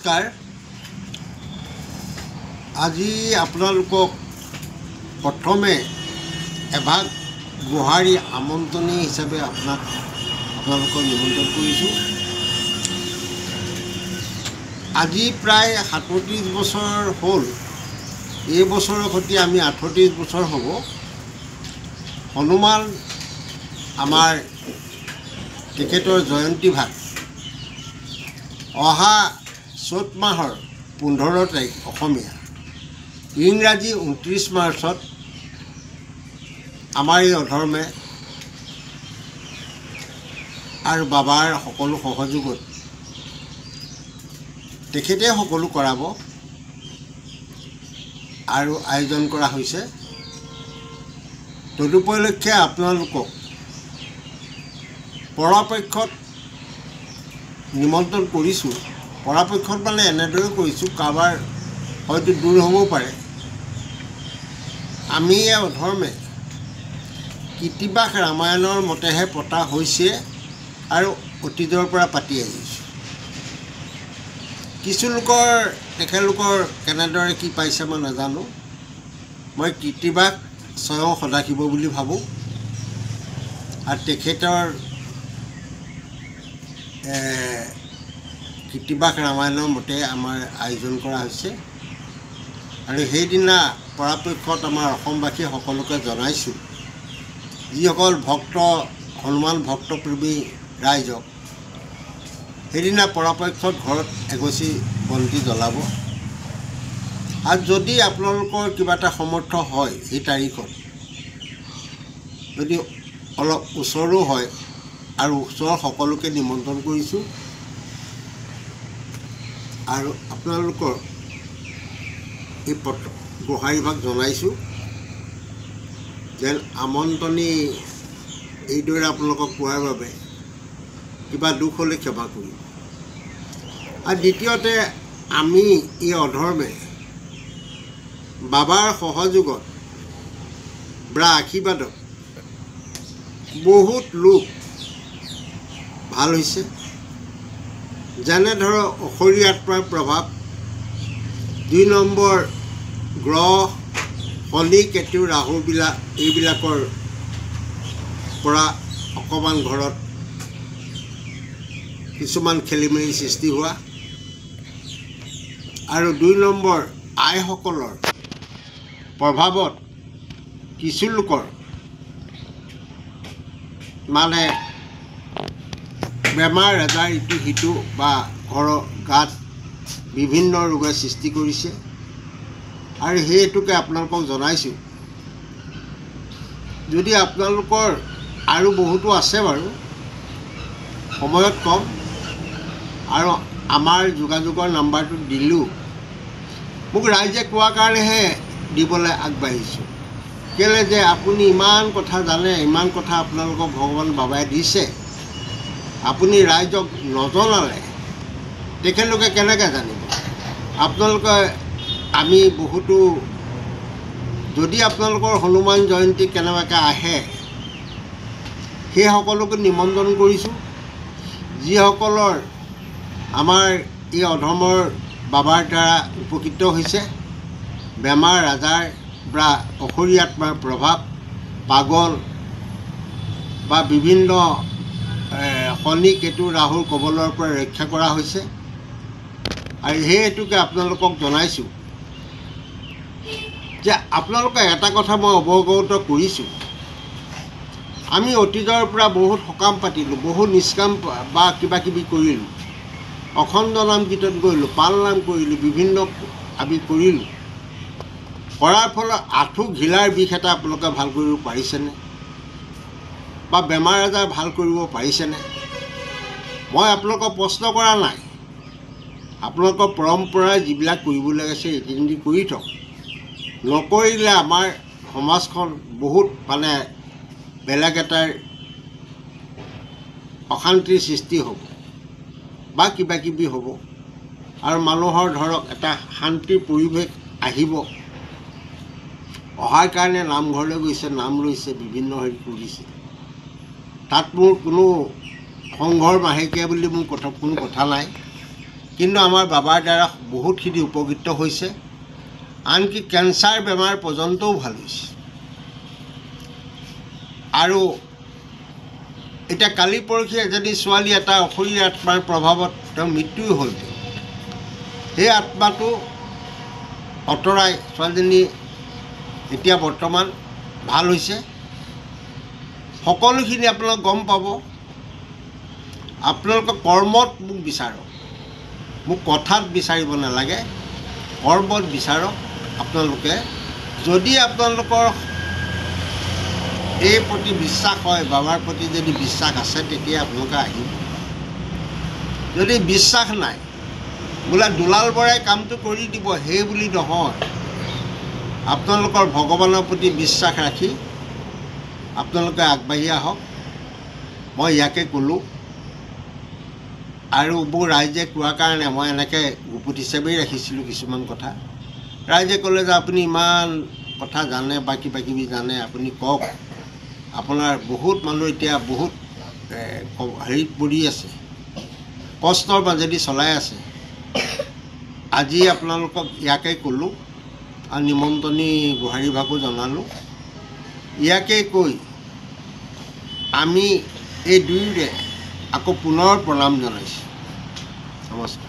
নমস্কাৰ। আজি আপোনালোকক প্ৰথমে এভাগ গোহাৰি আমন্ত্ৰণী হিচাপে আপোনালোকক নিমন্ত্ৰণ কৰিছোঁ। আজি প্ৰায় 37 বছৰ হ'ল। এই বছৰৰ সৈতে আমি 38 বছৰ হ'ব। হনুমান আমাৰ তেখেতৰ জয়ন্তী ভাগ অহা চ'ত মাহৰ 15 তাৰিখ অসমীয়া, ইংৰাজী 29 মাৰ্চত আমাৰ এই অধৰ্মে আৰু বাবাৰ সকলো সহযোগত তেখেতে সকলো কৰাব আৰু আয়োজন কৰা হৈছে। তদুপলক্ষে আপোনালোকক পৰাপক্ষত নিমন্ত্ৰণ কৰিছোঁ। পৰাপক্ষত মানে এনেদৰে কৰিছোঁ, কাৰোবাৰ হয়তো দূৰ হ'ব পাৰে। আমি এই অধৰ্মে কৃতিবাস ৰামায়ণৰ মতেহে পতা হৈছে আৰু অতীজৰ পৰা পাতি আহিছোঁ। কিছু লোকৰ তেখেতলোকৰ কেনেদৰে কি পাইছে মই নাজানো। মই কৃতিবাস স্বয়ং সদাশিৱ বুলি ভাবোঁ আৰু তেখেতৰ কৃতিবাস ৰামায়ণৰ মতে আমাৰ আয়োজন কৰা হৈছে। আৰু সেইদিনা পৰাপক্ষত আমাৰ অসমবাসী সকলোকে জনাইছোঁ, যিসকল ভক্ত হনুমান ভক্তপ্ৰেমী ৰাইজক সেইদিনা পৰাপক্ষত ঘৰত এগছি বন্তি জ্বলাব। আৰু যদি আপোনালোকৰ কিবা এটা সমৰ্থ হয়, এই তাৰিখত যদি অলপ ওচৰো হয়, আৰু ওচৰৰ সকলোকে নিমন্ত্ৰণ কৰিছোঁ। আৰু আপোনালোকৰ এই গোহাৰিভাগ জনাইছোঁ যেন আমন্ত্ৰণী এইদৰে আপোনালোকক কোৱাৰ বাবে কিবা দুখ হ'লে ক্ষমা কৰিব। আৰু দ্বিতীয়তে, আমি এই অধৰ্মে বাবাৰ সহযোগত বা আশীৰ্বাদত বহুত লোক ভাল হৈছে। যেনে ধৰক অসুৰী আত্মাৰ প্ৰভাৱ, 2 নম্বৰ গ্ৰহ শনি কেতু ৰাহু এইবিলাকৰ পৰা অকণমান ঘৰত কিছুমান খেলি মেলি সৃষ্টি হোৱা, আৰু 2 নম্বৰ আইসকলৰ প্ৰভাৱত কিছু লোকৰ মানে বেমাৰ আজাৰ ইটো সিটো বা ঘৰৰ গাত বিভিন্ন ৰোগে সৃষ্টি কৰিছে। আৰু সেইটোকে আপোনালোকক জনাইছোঁ। যদি আপোনালোকৰ আৰু বহুতো আছে বাৰু, সময়ত কম, আৰু আমাৰ যোগাযোগৰ নাম্বাৰটো দিলোঁ। মোক ৰাইজে কোৱা কাৰণেহে দিবলৈ আগবাঢ়িছোঁ। কেলৈ যে আপুনি ইমান কথা জানে, ইমান কথা আপোনালোকক ভগৱান বাবাই দিছে, আপুনি ৰাইজক নজনালে তেখেতলোকে কেনেকৈ জানিব? আপোনালোকে আমি বহুতো, যদি আপোনালোকৰ হনুমান জয়ন্তী কেনেবাকৈ আহে, সেই সকলোকে নিমন্ত্ৰণ কৰিছোঁ। যিসকলৰ আমাৰ এই অধৰ্মৰ বাবাৰ দ্বাৰা উপকৃত হৈছে, বেমাৰ আজাৰ বা অসুৰী আত্মাৰ প্ৰভাৱ, পাগল বা বিভিন্ন শনি কেতু ৰাহুৰ কবলৰ পৰা ৰক্ষা কৰা হৈছে। আৰু সেইটোকে আপোনালোকক জনাইছোঁ যে আপোনালোকে এটা কথা মই অৱগত কৰিছোঁ, আমি অতীজৰ পৰা বহুত সকাম পাতিলোঁ, বহুত নিষ্কাম বা কিবা কিবি কৰিলোঁ, অখণ্ড নাম কীৰ্তন কৰিলোঁ, পাল নাম কৰিলোঁ, বিভিন্ন আমি কৰিলোঁ। কৰাৰ ফলত আঁঠু ঘিলাৰ বিষ এটা আপোনালোকে ভাল কৰিব পাৰিছেনে? বা বেমাৰ আজাৰ ভাল কৰিব পাৰিছেনে? মই আপোনালোকক প্ৰশ্ন কৰা নাই। আপোনালোকৰ পৰম্পৰাই যিবিলাক কৰিব লাগিছে ৰীতি কৰি থওক। নকৰিলে আমাৰ সমাজখন বহুত মানে বেলেগ এটাৰ অশান্তিৰ সৃষ্টি হ'ব বা কিবা কিবি হ'ব, আৰু মানুহৰ ধৰক এটা শান্তিৰ পৰিৱেশ আহিব। অহাৰ কাৰণে নামঘৰলৈ গৈছে, নাম লৈছে, বিভিন্ন হেৰি কৰিছে। তাত মোৰ কোনো সংঘৰ মাহেকীয়া বুলি মোৰ কোনো কথা নাই। কিন্তু আমাৰ বাবাৰ দ্বাৰা বহুতখিনি উপকৃত হৈছে, আনকি কেঞ্চাৰ বেমাৰ পৰ্যন্তও ভাল হৈছে। আৰু এতিয়া কালি পৰহি এজনী ছোৱালী এটা অসুৰীৰ আত্মাৰ প্ৰভাৱত তেওঁ মৃত্যুও হ'ল। সেই আত্মাটো অঁতৰাই ছোৱালীজনী এতিয়া বৰ্তমান ভাল হৈছে। সকলোখিনি আপোনালোক গম পাব। আপোনালোকে কৰ্মত মোক বিচাৰক, মোক কথাত বিচাৰিব নালাগে, কৰ্মত বিচাৰক। আপোনালোকে যদি আপোনালোকৰ এই প্ৰতি বিশ্বাস হয়, বাবাৰ প্ৰতি যদি বিশ্বাস আছে, তেতিয়া আপোনালোকে আহিব। যদি বিশ্বাস নাই, বোলে দুলাল বৰাই কামটো কৰি দিব, সেই বুলি নহয়। আপোনালোকৰ ভগৱানৰ প্ৰতি বিশ্বাস ৰাখি আপোনালোকে আগবাঢ়ি আহক। মই ইয়াকে ক'লোঁ। আৰু মোৰ ৰাইজে কোৱাৰ কাৰণে মই এনেকৈ গুপুত হিচাপেই ৰাখিছিলোঁ কিছুমান কথা। ৰাইজে ক'লে যে আপুনি ইমান কথা জানে বা কিবা কিবি জানে, আপুনি কওক। আপোনাৰ বহুত মানুহ এতিয়া বহুত হেৰিত পৰি আছে, কষ্টৰ মাজেদি চলাই আছে। আজি আপোনালোকক ইয়াকে ক'লোঁ আৰু নিমন্ত্ৰণী গোহাৰিভাগো জনালোঁ। ইয়াকে কৈ আমি এই দুয়োৰে আকৌ পুনৰ প্ৰণাম জনাইছোঁ। নমস্কাৰ।